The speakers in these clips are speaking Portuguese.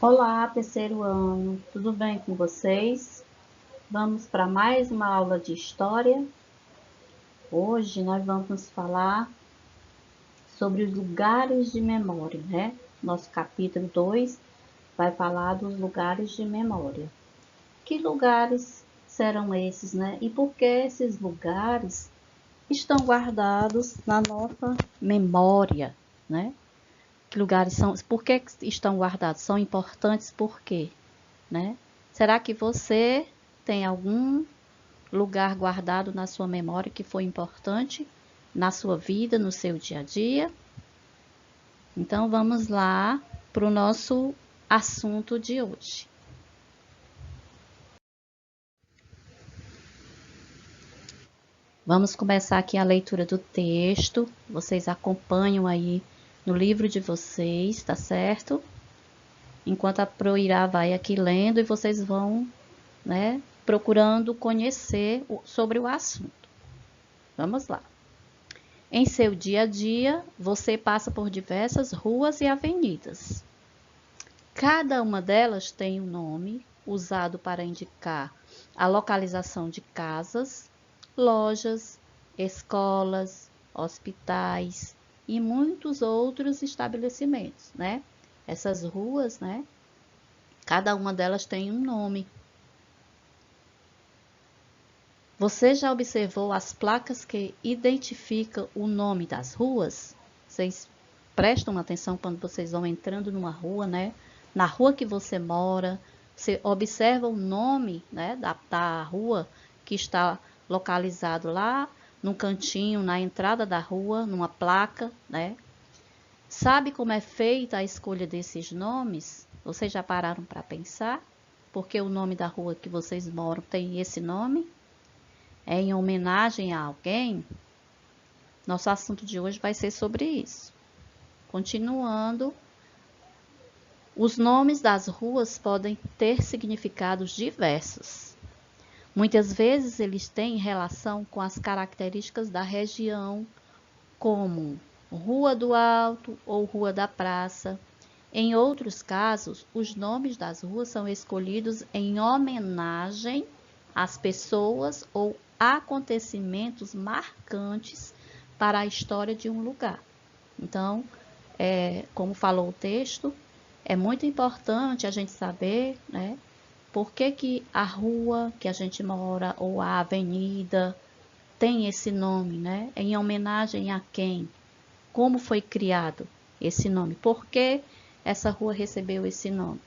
Olá, terceiro ano, tudo bem com vocês? Vamos para mais uma aula de história. Hoje nós vamos falar sobre os lugares de memória, né? Nosso capítulo 2 vai falar dos lugares de memória. Que lugares serão esses, né? E por que esses lugares estão guardados na nossa memória, né? Que lugares são, por que estão guardados? São importantes por quê, né? Será que você tem algum lugar guardado na sua memória que foi importante na sua vida, no seu dia a dia? Então vamos lá para o nosso assunto de hoje. Vamos começar aqui a leitura do texto. Vocês acompanham aí no livro de vocês, tá certo? Enquanto a Proirá vai aqui lendo e vocês vão, né, procurando conhecer sobre o assunto. Vamos lá. Em seu dia a dia, você passa por diversas ruas e avenidas. Cada uma delas tem um nome usado para indicar a localização de casas, lojas, escolas, hospitais e muitos outros estabelecimentos, né? Essas ruas, né? Cada uma delas tem um nome. Você já observou as placas que identificam o nome das ruas? Vocês prestam atenção quando vocês vão entrando numa rua, né? Na rua que você mora, você observa o nome, né, da rua que está localizado lá num cantinho, na entrada da rua, numa placa, né? Sabe como é feita a escolha desses nomes? Vocês já pararam para pensar? Porque o nome da rua que vocês moram tem esse nome? É em homenagem a alguém? Nosso assunto de hoje vai ser sobre isso. Continuando, os nomes das ruas podem ter significados diversos. Muitas vezes eles têm relação com as características da região, como Rua do Alto ou Rua da Praça. Em outros casos, os nomes das ruas são escolhidos em homenagem às pessoas ou acontecimentos marcantes para a história de um lugar. Então, como falou o texto, é muito importante a gente saber, né, por que a rua que a gente mora ou a avenida tem esse nome, né? Em homenagem a quem? Como foi criado esse nome? Por que essa rua recebeu esse nome?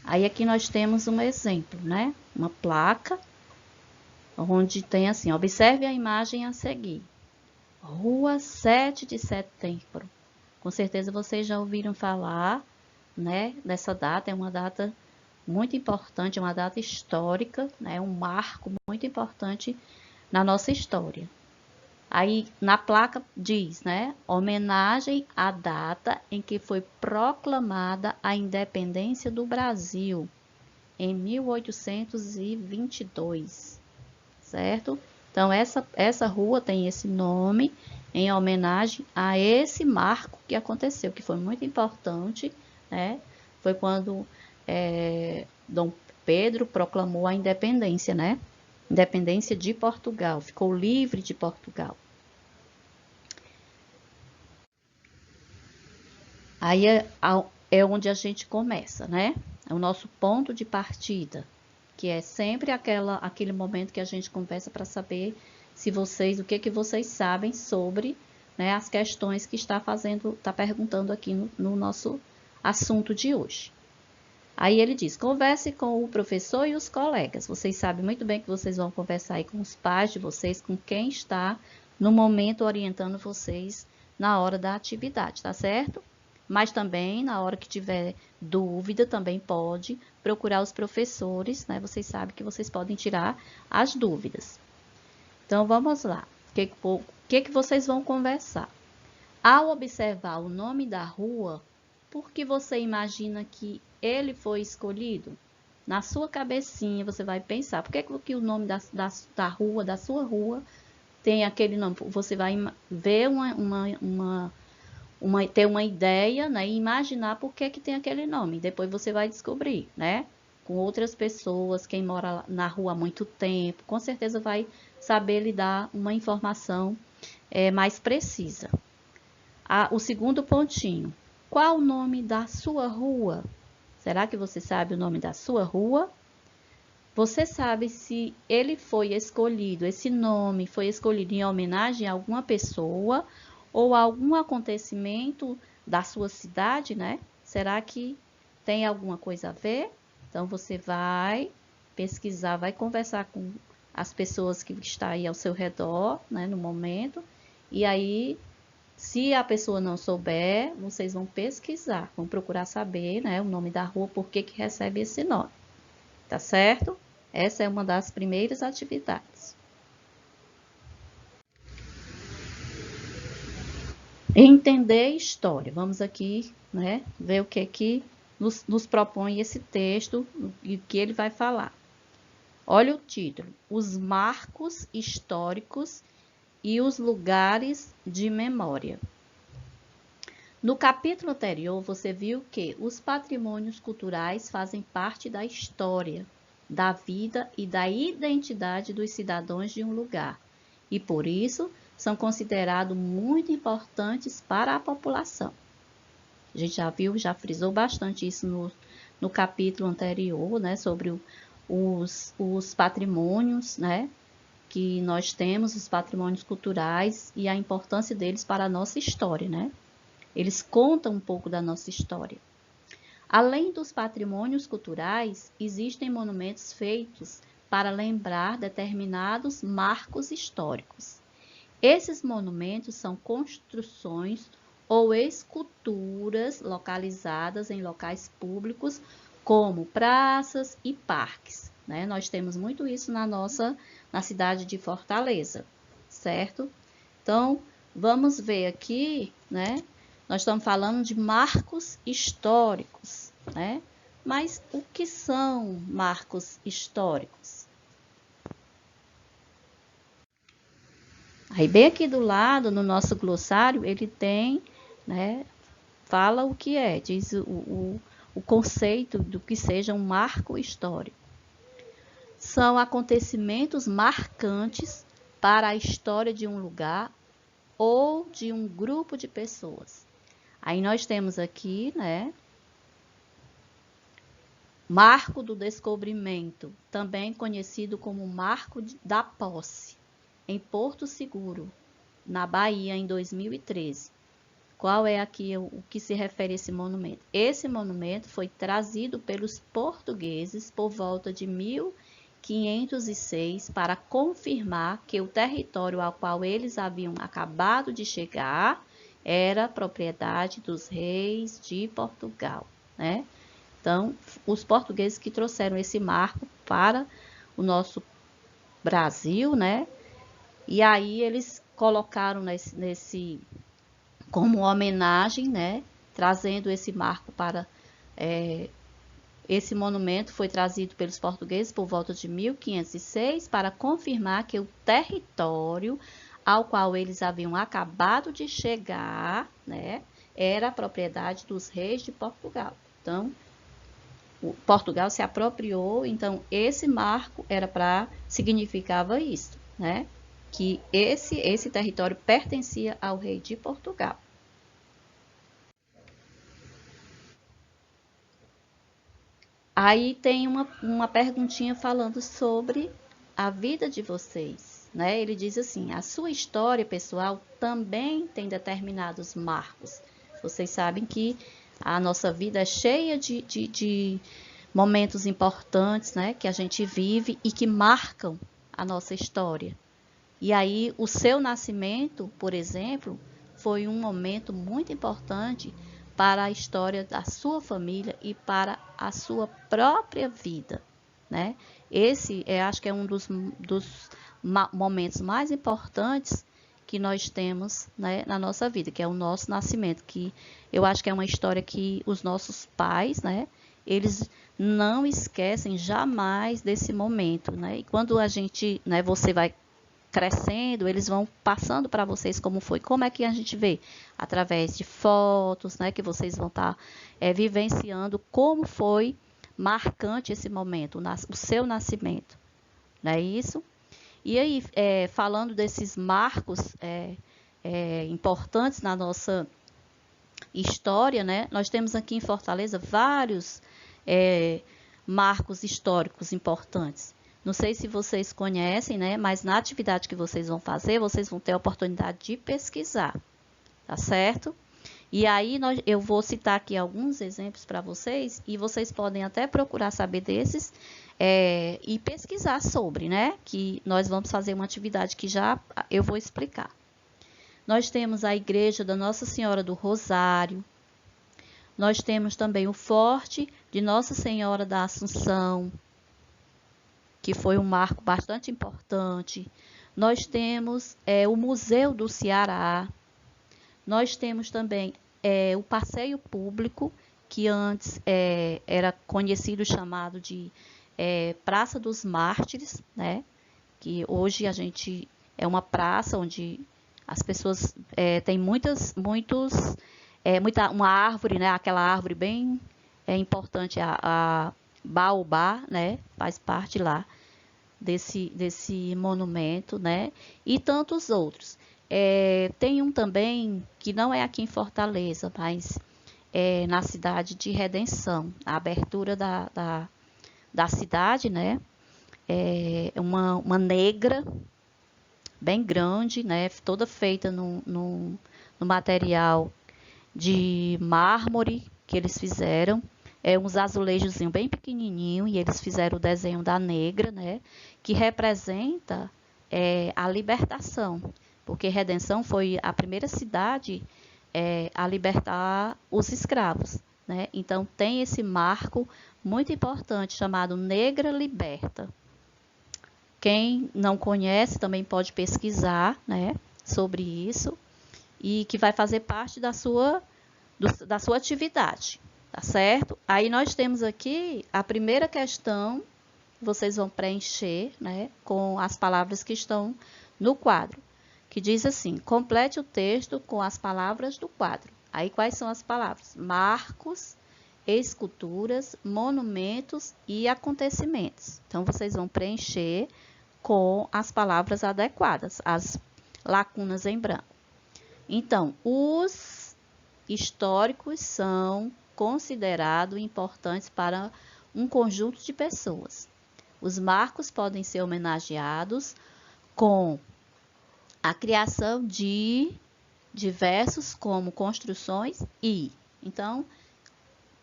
Aí aqui nós temos um exemplo, né? Uma placa onde tem assim, observe a imagem a seguir. Rua 7 de Setembro. Com certeza vocês já ouviram falar, né, dessa data. É uma data muito importante, é uma data histórica, né? Um marco muito importante na nossa história. Aí na placa diz, né, homenagem à data em que foi proclamada a independência do Brasil, em 1822, certo? Então essa rua tem esse nome em homenagem a esse marco que aconteceu, que foi muito importante, né? Foi quando Dom Pedro proclamou a independência, né? Independência de Portugal, ficou livre de Portugal. Aí é onde a gente começa, né? É o nosso ponto de partida, que é sempre aquele momento que a gente conversa para saber se vocês, o que vocês sabem sobre, né, as questões que está perguntando aqui no nosso assunto de hoje. Aí ele diz, converse com o professor e os colegas. Vocês sabem muito bem que vocês vão conversar aí com os pais de vocês, com quem está no momento orientando vocês na hora da atividade, tá certo? Mas também, na hora que tiver dúvida, também pode procurar os professores, né? Vocês sabem que vocês podem tirar as dúvidas. Então, vamos lá. O que vocês vão conversar? Ao observar o nome da rua, por que você imagina que ele foi escolhido? Na sua cabecinha, você vai pensar, por que o nome da rua, da sua rua, tem aquele nome? Você vai ver ter uma ideia, né, e imaginar por que que tem aquele nome. Depois você vai descobrir, né? Com outras pessoas, quem mora na rua há muito tempo, com certeza vai saber lhe dar uma informação mais precisa. O segundo pontinho, qual o nome da sua rua? Será que você sabe o nome da sua rua? Você sabe se ele foi escolhido, esse nome foi escolhido em homenagem a alguma pessoa ou a algum acontecimento da sua cidade, né? Será que tem alguma coisa a ver? Então você vai pesquisar, vai conversar com as pessoas que estão aí ao seu redor, né, no momento. E aí, se a pessoa não souber, vocês vão pesquisar, vão procurar saber, né, o nome da rua, por que que recebe esse nome. Tá certo? Essa é uma das primeiras atividades. Entender história. Vamos aqui, né, ver o que nos propõe esse texto e o que ele vai falar. Olha o título: Os marcos históricos e os lugares de memória. No capítulo anterior, você viu que os patrimônios culturais fazem parte da história, da vida e da identidade dos cidadãos de um lugar, e por isso são considerados muito importantes para a população. A gente já viu, já frisou bastante isso no capítulo anterior, né, sobre os patrimônios, né, que nós temos, os patrimônios culturais e a importância deles para a nossa história, né? Eles contam um pouco da nossa história. Além dos patrimônios culturais, existem monumentos feitos para lembrar determinados marcos históricos. Esses monumentos são construções ou esculturas localizadas em locais públicos, como praças e parques, né? Nós temos muito isso na cidade de Fortaleza, certo? Então, vamos ver aqui, né? Nós estamos falando de marcos históricos, né? Mas o que são marcos históricos? Aí, bem aqui do lado, no nosso glossário, ele tem, né? Fala o que é, diz o conceito do que seja um marco histórico. São acontecimentos marcantes para a história de um lugar ou de um grupo de pessoas. Aí nós temos aqui, né, Marco do Descobrimento, também conhecido como Marco da Posse, em Porto Seguro, na Bahia, em 2013. Qual é aqui o que se refere a esse monumento? Esse monumento foi trazido pelos portugueses por volta de 1506 para confirmar que o território ao qual eles haviam acabado de chegar era propriedade dos reis de Portugal, né? Então, os portugueses que trouxeram esse marco para o nosso Brasil, né? E aí eles colocaram como homenagem, né? Trazendo esse marco para esse monumento foi trazido pelos portugueses por volta de 1506 para confirmar que o território ao qual eles haviam acabado de chegar, né, era a propriedade dos reis de Portugal. Então, Portugal se apropriou, então esse marco significava isso, né, que esse território pertencia ao rei de Portugal. Aí tem uma perguntinha falando sobre a vida de vocês, né? Ele diz assim: a sua história pessoal também tem determinados marcos. Vocês sabem que a nossa vida é cheia de momentos importantes, né? Que a gente vive e que marcam a nossa história. E aí, o seu nascimento, por exemplo, foi um momento muito importante para a história da sua família e para a sua própria vida, né? Esse, acho que é um dos momentos mais importantes que nós temos, né, na nossa vida, que é o nosso nascimento, que eu acho que é uma história que os nossos pais, né, eles não esquecem jamais desse momento, né? E quando a gente, né, você vai crescendo, eles vão passando para vocês como foi. Como é que a gente vê? Através de fotos, né? Que vocês vão estar vivenciando como foi marcante esse momento, o seu nascimento. Não é isso? E aí, falando desses marcos importantes na nossa história, né? Nós temos aqui em Fortaleza vários marcos históricos importantes. Não sei se vocês conhecem, né? Mas na atividade que vocês vão fazer, vocês vão ter a oportunidade de pesquisar, tá certo? E aí eu vou citar aqui alguns exemplos para vocês e vocês podem até procurar saber desses e pesquisar sobre, né? Que nós vamos fazer uma atividade que já eu vou explicar. Nós temos a Igreja da Nossa Senhora do Rosário. Nós temos também o Forte de Nossa Senhora da Assunção, que foi um marco bastante importante. Nós temos o Museu do Ceará. Nós temos também o passeio público, que antes era conhecido, chamado de Praça dos Mártires, né? Que hoje é uma praça onde as pessoas têm uma árvore, né? Aquela árvore bem importante, a baobá, né? Faz parte lá desse monumento, né? E tantos outros. Tem um também que não é aqui em Fortaleza, mas na cidade de Redenção, a abertura da cidade, né? Uma negra bem grande, né? Toda feita no material de mármore que eles fizeram. Uns azulejos bem pequenininho, e eles fizeram o desenho da negra, né? Que representa a libertação, porque Redenção foi a primeira cidade a libertar os escravos, né? Então tem esse marco muito importante chamado Negra Liberta. Quem não conhece também pode pesquisar, né, sobre isso, e que vai fazer parte da sua atividade, tá certo? Aí nós temos aqui a primeira questão, vocês vão preencher, né, com as palavras que estão no quadro, que diz assim: complete o texto com as palavras do quadro. Aí quais são as palavras? Marcos, esculturas, monumentos e acontecimentos. Então vocês vão preencher com as palavras adequadas, as lacunas em branco. Então, os históricos são considerados importantes para um conjunto de pessoas. Os marcos podem ser homenageados com a criação de diversos como construções e. Então,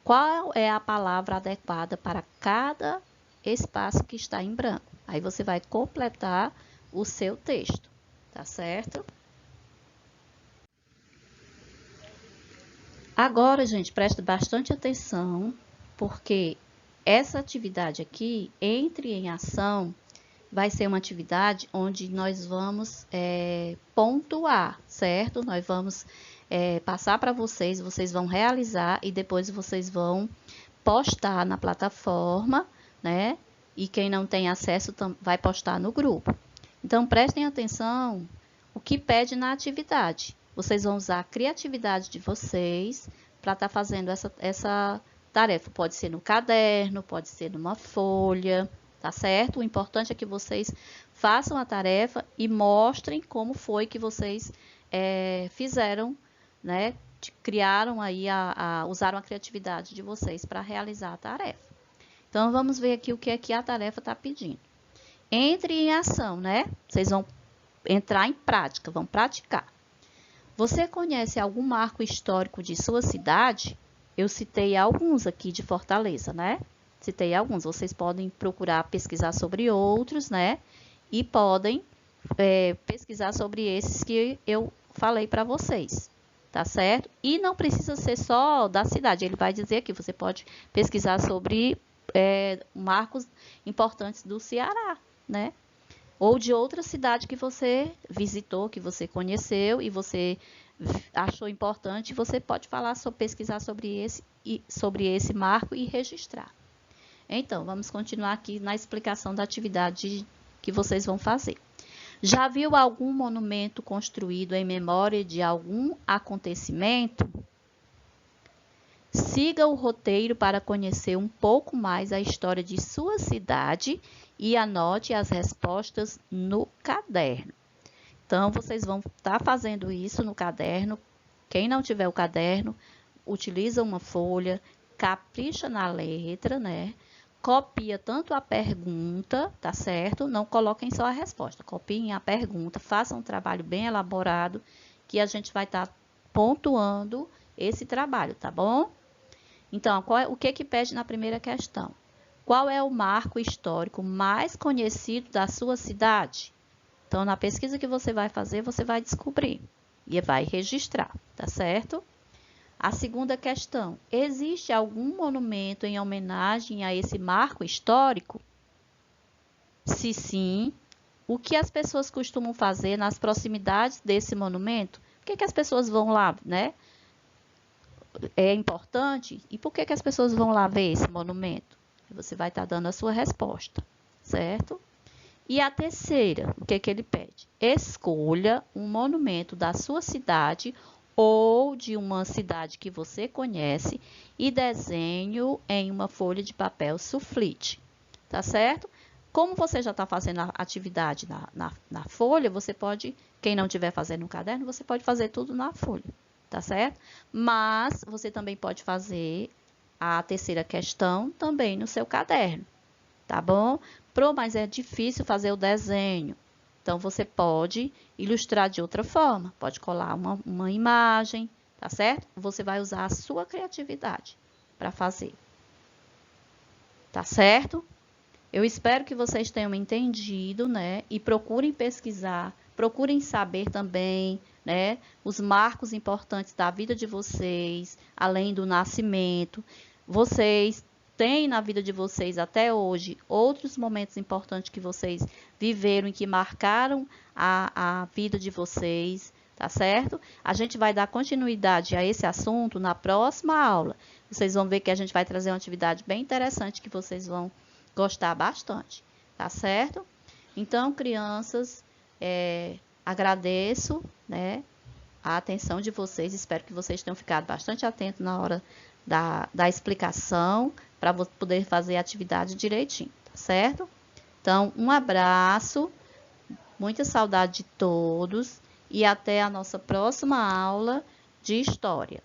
qual é a palavra adequada para cada espaço que está em branco? Aí você vai completar o seu texto, tá certo? Agora, gente, preste bastante atenção, porque essa atividade aqui, Entre em Ação, vai ser uma atividade onde nós vamos pontuar, certo? Nós vamos passar para vocês vão realizar e depois vocês vão postar na plataforma, né? E quem não tem acesso vai postar no grupo. Então, prestem atenção o que pede na atividade. Vocês vão usar a criatividade de vocês para estar fazendo essa tarefa. Pode ser no caderno, pode ser numa folha, tá certo? O importante é que vocês façam a tarefa e mostrem como foi que vocês fizeram, né? Criaram aí, usaram a criatividade de vocês para realizar a tarefa. Então, vamos ver aqui o que é que a tarefa está pedindo. Entre em ação, né? Vocês vão entrar em prática, vão praticar. Você conhece algum marco histórico de sua cidade? Eu citei alguns aqui de Fortaleza, né? Citei alguns. Vocês podem procurar pesquisar sobre outros, né? E podem pesquisar sobre esses que eu falei para vocês, tá certo? E não precisa ser só da cidade. Ele vai dizer aqui, você pode pesquisar sobre marcos importantes do Ceará, né? Ou de outra cidade que você visitou, que você conheceu e você achou importante, você pode pesquisar sobre esse marco e registrar. Então, vamos continuar aqui na explicação da atividade que vocês vão fazer. Já viu algum monumento construído em memória de algum acontecimento? Siga o roteiro para conhecer um pouco mais a história de sua cidade e anote as respostas no caderno. Então, vocês vão estar fazendo isso no caderno. Quem não tiver o caderno, utiliza uma folha, capricha na letra, né? Copia tanto a pergunta, tá certo? Não coloquem só a resposta, copiem a pergunta, façam um trabalho bem elaborado, que a gente vai estar pontuando esse trabalho, tá bom? Então, o que pede na primeira questão? Qual é o marco histórico mais conhecido da sua cidade? Então, na pesquisa que você vai fazer, você vai descobrir e vai registrar, tá certo? A segunda questão: existe algum monumento em homenagem a esse marco histórico? Se sim, o que as pessoas costumam fazer nas proximidades desse monumento? Por que as pessoas vão lá, né? É importante? E por que as pessoas vão lá ver esse monumento? Você vai estar dando a sua resposta, certo? E a terceira, o que ele pede? Escolha um monumento da sua cidade ou de uma cidade que você conhece e desenhe-o em uma folha de papel sulfite, tá certo? Como você já está fazendo a atividade na folha, você pode, quem não estiver fazendo no caderno, você pode fazer tudo na folha, tá certo? Mas você também pode fazer a terceira questão também no seu caderno, tá bom? Mas é difícil fazer o desenho. Então, você pode ilustrar de outra forma. Pode colar uma imagem, tá certo? Você vai usar a sua criatividade para fazer. Tá certo? Eu espero que vocês tenham entendido, né? E procurem pesquisar, procurem saber também, né? Os marcos importantes da vida de vocês, além do nascimento. Vocês têm na vida de vocês até hoje outros momentos importantes que vocês viveram e que marcaram a vida de vocês, tá certo? A gente vai dar continuidade a esse assunto na próxima aula. Vocês vão ver que a gente vai trazer uma atividade bem interessante que vocês vão gostar bastante, tá certo? Então, crianças, agradeço, né, a atenção de vocês. Espero que vocês tenham ficado bastante atentos na hora da explicação, para poder fazer a atividade direitinho, tá certo? Então, um abraço, muita saudade de todos e até a nossa próxima aula de história.